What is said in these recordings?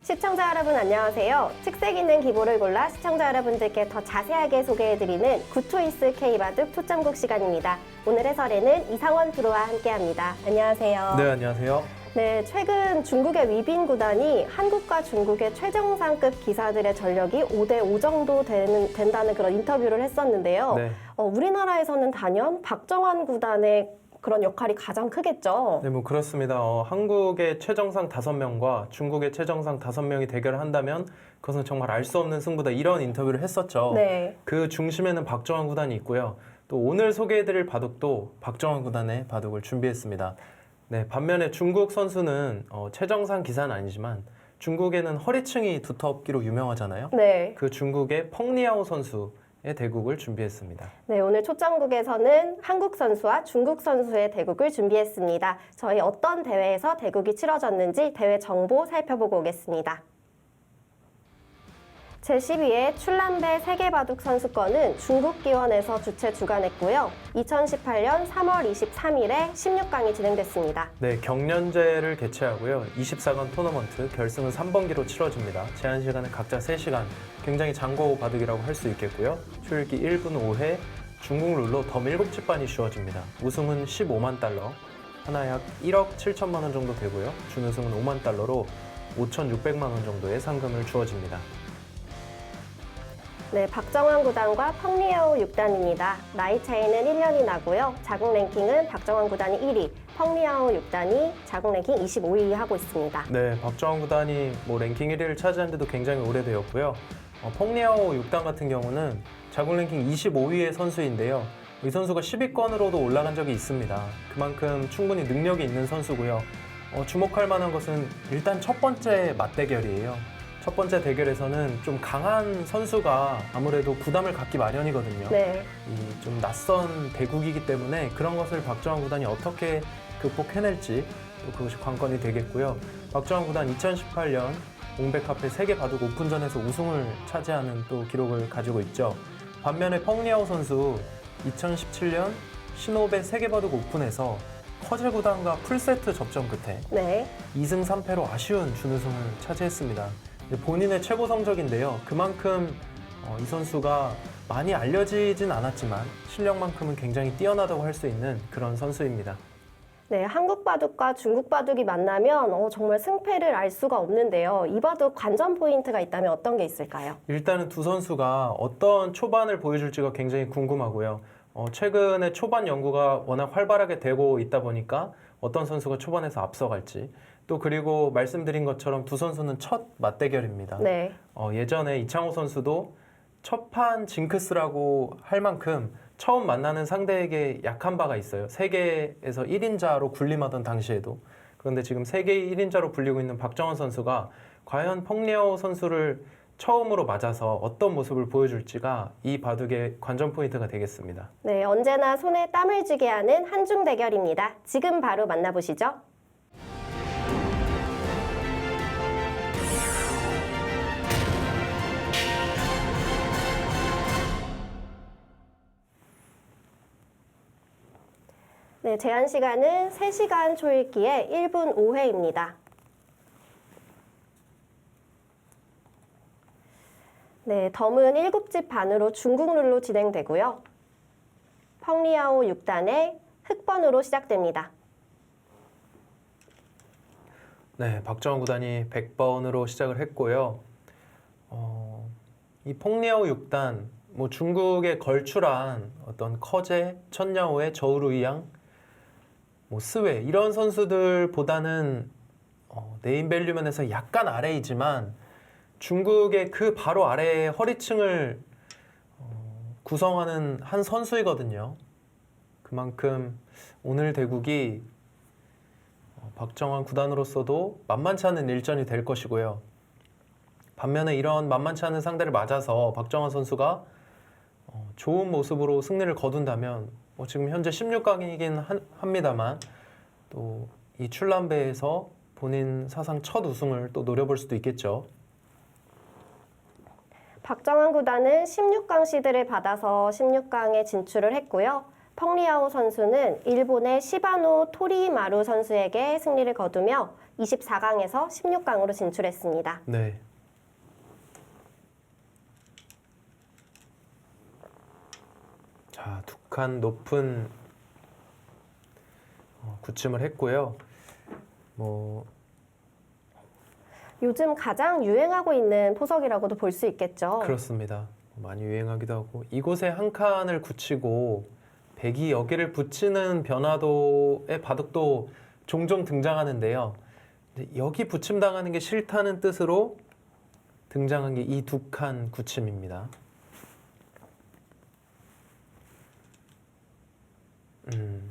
시청자 여러분 안녕하세요. 특색 있는 기보를 골라 시청자 여러분들께 더 자세하게 소개해드리는 굿초이스 K바둑 초점국 시간입니다. 오늘 해설에는 이상원 프로와 함께합니다. 안녕하세요. 네, 안녕하세요. 네, 최근 중국의 위빈 구단이 한국과 중국의 최정상급 기사들의 전력이 5대5 정도 된다는 그런 인터뷰를 했었는데요. 네. 우리나라에서는 단연 박정환 구단의 그런 역할이 가장 크겠죠. 네, 뭐 그렇습니다. 한국의 최정상 5명과 중국의 최정상 5명이 대결을 한다면 그것은 정말 알 수 없는 승부다. 이런 인터뷰를 했었죠. 네. 그 중심에는 박정환 구단이 있고요. 또 오늘 소개해드릴 바둑도 박정환 구단의 바둑을 준비했습니다. 네, 반면에 중국 선수는 최정상 기사는 아니지만 중국에는 허리층이 두텁기로 유명하잖아요. 네. 그 중국의 펑리아오 선수의 대국을 준비했습니다. 네, 오늘 초점국에서는 한국 선수와 중국 선수의 대국을 준비했습니다. 저희 어떤 대회에서 대국이 치러졌는지 대회 정보 살펴보고 오겠습니다. 제12회 출란배 세계바둑 선수권은 중국기원에서 주최 주관했고요. 2018년 3월 23일에 16강이 진행됐습니다. 네, 경년제를 개최하고요. 24강 토너먼트 결승은 3번기로 치러집니다. 제한 시간은 각자 3시간, 굉장히 장고 바둑이라고 할 수 있겠고요. 초읽기 1분 5회, 중국 룰로 덤 7집반이 주어집니다. 우승은 15만 달러, 하나 약 1억 7천만 원 정도 되고요. 준우승은 5만 달러로 5,600만 원 정도의 상금을 주어집니다. 네, 박정환 구단과 펑리아오 6단입니다. 나이 차이는 1년이 나고요. 자국 랭킹은 박정환 구단이 1위, 펑리아오 6단이 자국 랭킹 25위 하고 있습니다. 네, 박정환 구단이 랭킹 1위를 차지한 지도 굉장히 오래되었고요. 펑리아오 6단 같은 경우는 자국 랭킹 25위의 선수인데요. 이 선수가 10위권으로도 올라간 적이 있습니다. 그만큼 충분히 능력이 있는 선수고요. 주목할 만한 것은 일단 첫 번째 맞대결이에요. 첫 번째 대결에서는 좀 강한 선수가 아무래도 부담을 갖기 마련이거든요. 네. 이 좀 낯선 대국이기 때문에 그런 것을 박정환 구단이 어떻게 극복해낼지 또 그것이 관건이 되겠고요. 박정환 구단 2018년 옹백카페 세계 바둑 오픈전에서 우승을 차지하는 또 기록을 가지고 있죠. 반면에 펑리아오 선수 2017년 신오베 세계 바둑 오픈에서 커제 구단과 풀세트 접전 끝에 네. 2승 3패로 아쉬운 준우승을 차지했습니다. 본인의 최고 성적인데요. 그만큼 이 선수가 많이 알려지진 않았지만 실력만큼은 굉장히 뛰어나다고 할 수 있는 그런 선수입니다. 네, 한국 바둑과 중국 바둑이 만나면 정말 승패를 알 수가 없는데요. 이 바둑 관전 포인트가 있다면 어떤 게 있을까요? 일단은 두 선수가 어떤 초반을 보여줄지가 굉장히 궁금하고요. 최근에 초반 연구가 워낙 활발하게 되고 있다 보니까 어떤 선수가 초반에서 앞서갈지 또 그리고 말씀드린 것처럼 두 선수는 첫 맞대결입니다. 네. 예전에 이창호 선수도 첫판 징크스라고 할 만큼 처음 만나는 상대에게 약한 바가 있어요. 세계에서 1인자로 군림하던 당시에도. 그런데 지금 세계 1인자로 불리고 있는 박정환 선수가 과연 펑리아오 선수를 처음으로 맞아서 어떤 모습을 보여줄지가 이 바둑의 관전 포인트가 되겠습니다. 네, 언제나 손에 땀을 쥐게 하는 한중 대결입니다. 지금 바로 만나보시죠. 네, 제한 시간은 3시간 초읽기에 1분 5회입니다. 네, 덤은 7집 반으로 중국 룰로 진행되고요. 펑리아오 6단의 흑번으로 시작됩니다. 네, 박정환 구단이 100번으로 시작을 했고요. 이 펑리아오 6단, 중국에 걸출한 어떤 커제, 천야오의 저우루이양, 스웨 이런 선수들보다는 네임밸류 면에서 약간 아래이지만 중국의 그 바로 아래의 허리층을 구성하는 한 선수이거든요. 그만큼 오늘 대국이 박정환 구단으로서도 만만치 않은 일전이 될 것이고요. 반면에 이런 만만치 않은 상대를 맞아서 박정환 선수가 좋은 모습으로 승리를 거둔다면 지금 현재 16강이긴 합니다만 또 이 출란배에서 본인 사상 첫 우승을 또 노려볼 수도 있겠죠. 박정환 구단은 16강 시드를 받아서 16강에 진출을 했고요. 펑리아오 선수는 일본의 시바노 토리마루 선수에게 승리를 거두며 24강에서 16강으로 진출했습니다. 네. 자, 두 칸 높은 굳힘을 했고요. 뭐 요즘 가장 유행하고 있는 포석이라고도 볼 수 있겠죠. 그렇습니다. 많이 유행하기도 하고 이곳에 한 칸을 굳히고 백이 여기를 붙이는 변화도의 바둑도 종종 등장하는데요. 근데 여기 붙임당하는 게 싫다는 뜻으로 등장한 게 이 두 칸 굳힘입니다.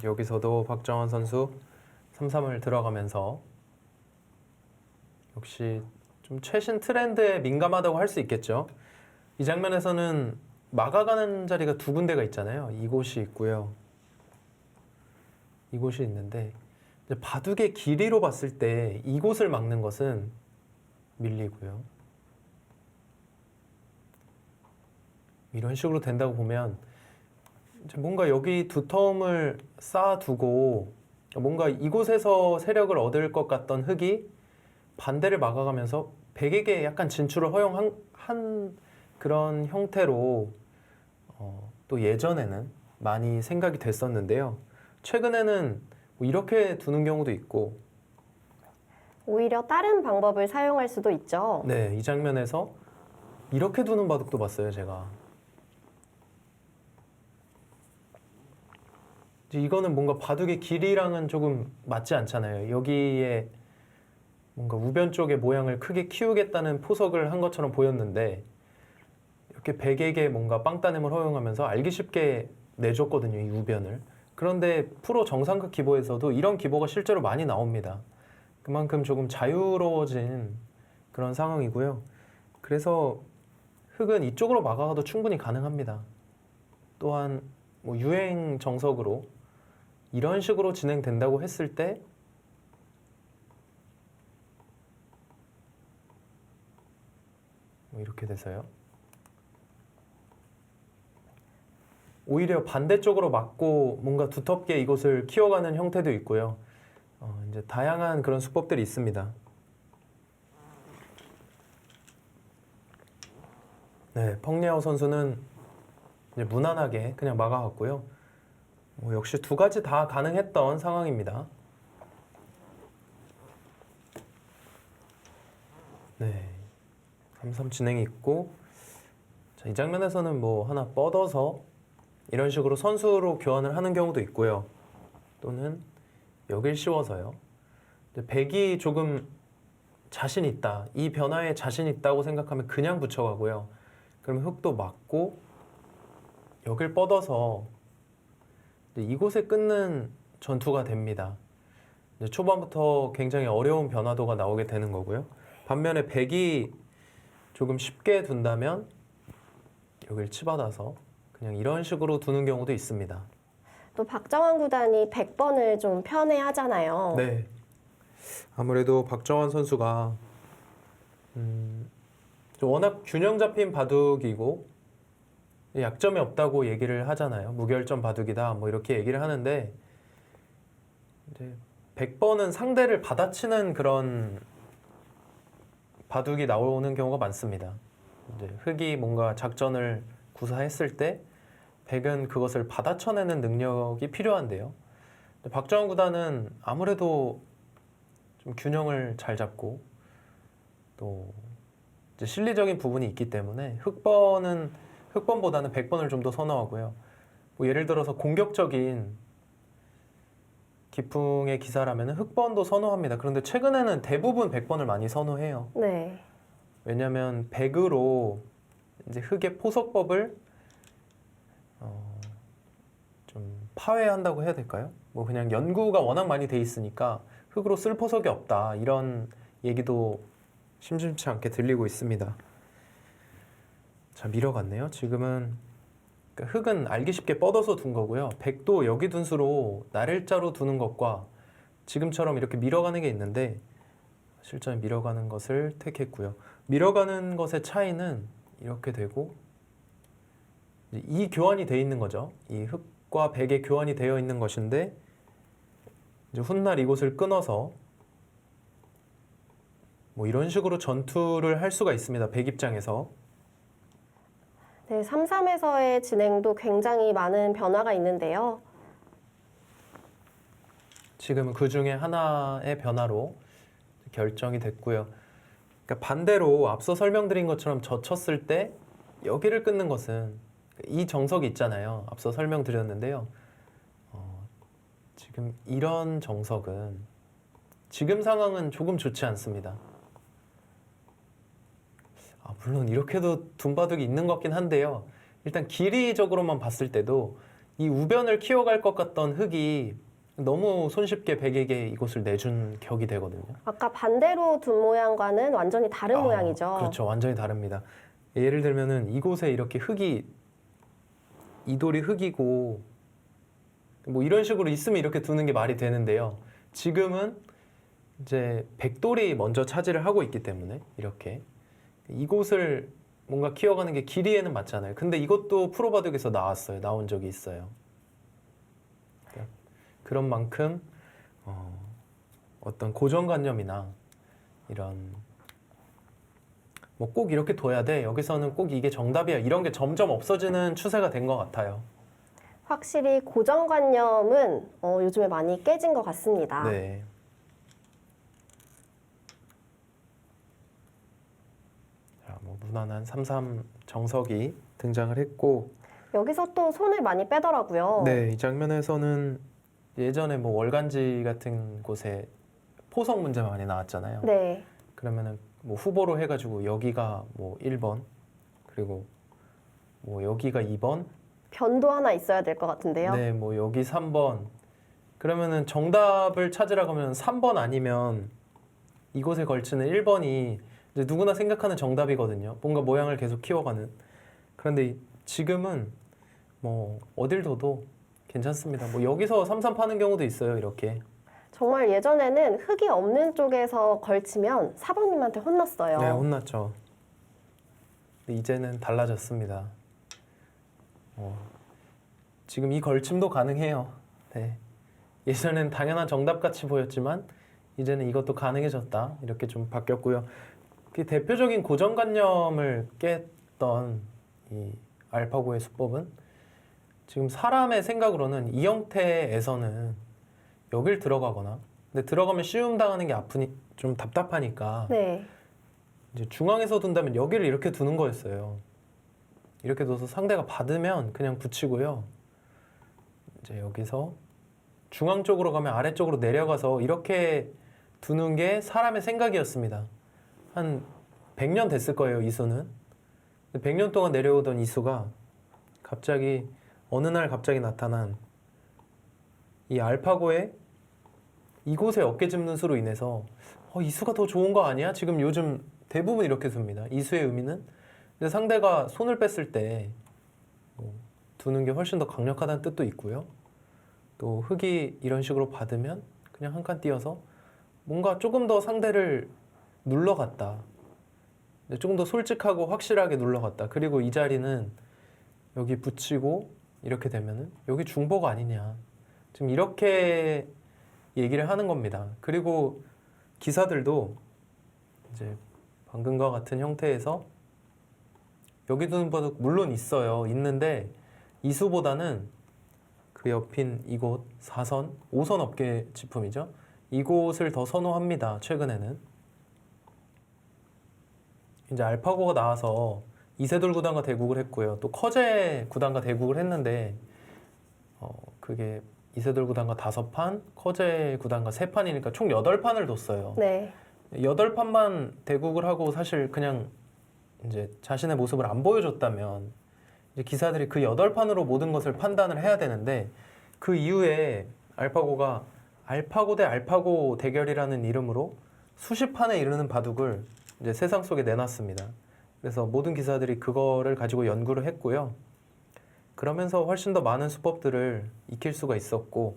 여기서도 박정환 선수 3-3을 들어가면서 역시 좀 최신 트렌드에 민감하다고 할 수 있겠죠. 이 장면에서는 막아가는 자리가 두 군데가 있잖아요. 이곳이 있고요. 이곳이 있는데 이제 바둑의 길이로 봤을 때 이곳을 막는 것은 밀리고요. 이런 식으로 된다고 보면 이제 뭔가 여기 두터움을 쌓아두고 뭔가 이곳에서 세력을 얻을 것 같던 흙이 반대를 막아가면서 백에게 약간 진출을 허용한 그런 형태로 또 예전에는 많이 생각이 됐었는데요. 최근에는 뭐 이렇게 두는 경우도 있고 오히려 다른 방법을 사용할 수도 있죠. 네, 이 장면에서 이렇게 두는 바둑도 봤어요, 제가. 이제 이거는 뭔가 바둑의 길이랑은 조금 맞지 않잖아요. 여기에 뭔가 우변 쪽의 모양을 크게 키우겠다는 포석을 한 것처럼 보였는데 이렇게 백에게 뭔가 빵따냄을 허용하면서 알기 쉽게 내줬거든요, 이 우변을. 그런데 프로 정상급 기보에서도 이런 기보가 실제로 많이 나옵니다. 그만큼 조금 자유로워진 그런 상황이고요. 그래서 흙은 이쪽으로 막아가도 충분히 가능합니다. 또한 뭐 유행 정석으로 이런 식으로 진행된다고 했을 때 뭐 이렇게 돼서요. 오히려 반대쪽으로 막고 뭔가 두텁게 이곳을 키워가는 형태도 있고요. 이제 다양한 그런 수법들이 있습니다. 네, 펑리아오 선수는 이제 무난하게 그냥 막아갔고요. 뭐 역시 두 가지 다 가능했던 상황입니다. 네, 3-3 진행이 있고 자, 이 장면에서는 뭐 하나 뻗어서 이런 식으로 선수로 교환을 하는 경우도 있고요. 또는 여길 씌워서요. 백이 조금 자신 있다, 이 변화에 자신 있다고 생각하면 그냥 붙여가고요. 그러면 흙도 막고 여길 뻗어서 이곳에 끊는 전투가 됩니다. 이제 초반부터 굉장히 어려운 변화도가 나오게 되는 거고요. 반면에 백이 조금 쉽게 둔다면 여길 치받아서 그냥 이런 식으로 두는 경우도 있습니다. 또 박정환 구단이 100번을 좀 편애하잖아요. 네. 아무래도 박정환 선수가 워낙 균형 잡힌 바둑이고 약점이 없다고 얘기를 하잖아요. 무결점 바둑이다 뭐 이렇게 얘기를 하는데 이제 100번은 상대를 받아치는 그런 바둑이 나오는 경우가 많습니다. 이제 흙이 뭔가 작전을 구사했을 때 백은 그것을 받아쳐내는 능력이 필요한데요. 박정환 구단은 아무래도 좀 균형을 잘 잡고 또 이제 실리적인 부분이 있기 때문에 흑번보다는 100번을 좀 더 선호하고요. 뭐 예를 들어서 공격적인 기풍의 기사라면 흑번도 선호합니다. 그런데 최근에는 대부분 100번을 많이 선호해요. 네. 왜냐하면 100으로 이제 흑의 포석법을 좀 파괴한다고 해야 될까요? 뭐 그냥 연구가 워낙 많이 돼 있으니까 흑으로 쓸 포석이 없다 이런 얘기도 심심치 않게 들리고 있습니다. 자, 밀어갔네요. 지금은 그러니까 흑은 알기 쉽게 뻗어서 둔 거고요. 백도 여기 둔 수로 나를자로 두는 것과 지금처럼 이렇게 밀어가는 게 있는데 실전에 밀어가는 것을 택했고요. 밀어가는 것의 차이는 이렇게 되고 이 교환이 되어 있는 거죠. 이 흑과 백의 교환이 되어 있는 것인데 이제 훗날 이곳을 끊어서 뭐 이런 식으로 전투를 할 수가 있습니다. 백 입장에서. 네, 3-3에서의 진행도 굉장히 많은 변화가 있는데요. 지금은 그 중에 하나의 변화로 결정이 됐고요. 그러니까 반대로 앞서 설명드린 것처럼 젖혔을 때 여기를 끊는 것은 이 정석이 있잖아요. 앞서 설명드렸는데요. 지금 이런 정석은 지금 상황은 조금 좋지 않습니다. 물론 이렇게도 둔바둑이 있는 것 같긴 한데요. 일단 길이적으로만 봤을 때도 이 우변을 키워갈 것 같던 흙이 너무 손쉽게 백에게 이곳을 내준 격이 되거든요. 아까 반대로 둔 모양과는 완전히 다른 모양이죠. 그렇죠. 완전히 다릅니다. 예를 들면은 이곳에 이렇게 흙이 이 돌이 흙이고 뭐 이런 식으로 있으면 이렇게 두는 게 말이 되는데요. 지금은 이제 백돌이 먼저 차지를 하고 있기 때문에 이렇게 이곳을 뭔가 키워가는 게 길이에는 맞잖아요. 근데 이것도 프로바둑에서 나왔어요. 나온 적이 있어요. 그런 만큼 어떤 고정관념이나 이런 뭐 꼭 이렇게 둬야 돼. 여기서는 꼭 이게 정답이야. 이런 게 점점 없어지는 추세가 된 것 같아요. 확실히 고정관념은 요즘에 많이 깨진 것 같습니다. 네. 자, 뭐 무난한 3-3 정석이 등장을 했고 여기서 또 손을 많이 빼더라고요. 네, 이 장면에서는 예전에 뭐 월간지 같은 곳에 포석 문제 많이 나왔잖아요. 네. 그러면은 뭐 후보로 해가지고 여기가 뭐 1번 그리고 뭐 여기가 2번 변도 하나 있어야 될 것 같은데요. 네, 뭐 여기 3번 그러면은 정답을 찾으라고 하면 3번 아니면 이곳에 걸치는 1번이 이제 누구나 생각하는 정답이거든요. 뭔가 모양을 계속 키워가는. 그런데 지금은 뭐 어딜 둬도 괜찮습니다. 뭐 여기서 3-3 파는 경우도 있어요. 이렇게. 정말 예전에는 흙이 없는 쪽에서 걸치면 사범님한테 혼났어요. 네, 혼났죠. 근데 이제는 달라졌습니다. 지금 이 걸침도 가능해요. 네. 예전엔 당연한 정답같이 보였지만 이제는 이것도 가능해졌다. 이렇게 좀 바뀌었고요. 그 대표적인 고정관념을 깼던 이 알파고의 수법은 지금 사람의 생각으로는 이 형태에서는 여길 들어가거나 근데 들어가면 쉬움 당하는 게 아프니 좀 답답하니까 네. 이제 중앙에서 둔다면 여기를 이렇게 두는 거였어요. 이렇게 둬서 상대가 받으면 그냥 붙이고요. 이제 여기서 중앙 쪽으로 가면 아래쪽으로 내려가서 이렇게 두는 게 사람의 생각이었습니다. 한 100년 됐을 거예요, 이수는. 100년 동안 내려오던 이수가 갑자기 어느 날 갑자기 나타난 이 알파고의 이곳에 어깨 짚는 수로 인해서 이수가 더 좋은 거 아니야? 지금 요즘 대부분 이렇게 둡니다. 이수의 의미는 근데 상대가 손을 뺐을 때 두는 게 훨씬 더 강력하다는 뜻도 있고요. 또 흙이 이런 식으로 받으면 그냥 한 칸 띄어서 뭔가 조금 더 상대를 눌러갔다. 조금 더 솔직하고 확실하게 눌러갔다. 그리고 이 자리는 여기 붙이고 이렇게 되면은 여기 중보가 아니냐. 지금 이렇게 얘기를 하는 겁니다. 그리고 기사들도 이제 방금과 같은 형태에서 여기 두는 바둑 물론 있어요. 있는데 이수보다는 그 옆인 이곳 4선, 5선 어깨 짚음이죠. 이곳을 더 선호합니다. 최근에는. 이제 알파고가 나와서 이세돌 구단과 대국을 했고요. 또 커제 구단과 대국을 했는데 그게 이세돌 구단과 5판, 커제 구단과 3판이니까 총 8판을 뒀어요. 네. 8판만 대국을 하고 사실 그냥 이제 자신의 모습을 안 보여줬다면 이제 기사들이 그 8판으로 모든 것을 판단을 해야 되는데 그 이후에 알파고가 알파고 대 알파고 대결이라는 이름으로 수십 판에 이르는 바둑을 이제 세상 속에 내놨습니다. 그래서 모든 기사들이 그거를 가지고 연구를 했고요. 그러면서 훨씬 더 많은 수법들을 익힐 수가 있었고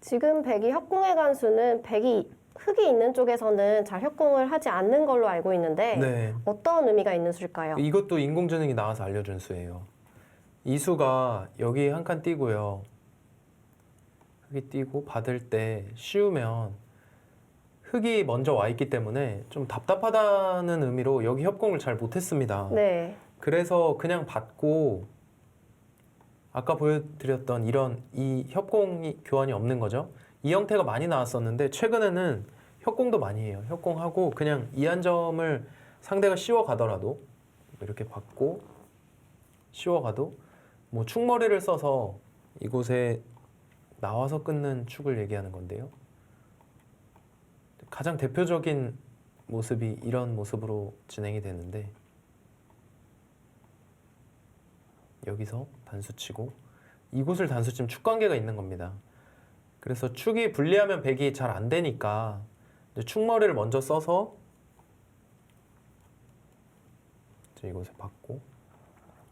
지금 백이 협공의 간수는 백이 흙이 있는 쪽에서는 잘 협공을 하지 않는 걸로 알고 있는데 네. 어떤 의미가 있는 수일까요? 이것도 인공지능이 나와서 알려준 수예요. 이 수가 여기 한 칸 띄고요. 흙이 띄고 받을 때 씌우면 흙이 먼저 와 있기 때문에 좀 답답하다는 의미로 여기 협공을 잘 못했습니다. 네. 그래서 그냥 받고 아까 보여드렸던 이런 이 협공이 교환이 없는 거죠. 이 형태가 많이 나왔었는데 최근에는 협공도 많이 해요. 협공하고 그냥 이 한 점을 상대가 씌워가더라도 이렇게 받고 씌워가도 뭐 축머리를 써서 이곳에 나와서 끊는 축을 얘기하는 건데요. 가장 대표적인 모습이 이런 모습으로 진행이 되는데 여기서 단수치고 이곳을 단수치면 축관계가 있는 겁니다. 그래서 축이 분리하면 백이 잘 안 되니까 이제 축머리를 먼저 써서 이제 이곳에 받고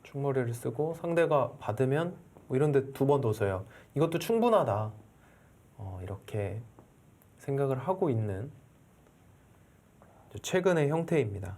축머리를 쓰고 상대가 받으면 뭐 이런 데 두 번 더 써요. 이것도 충분하다. 이렇게 생각을 하고 있는 최근의 형태입니다.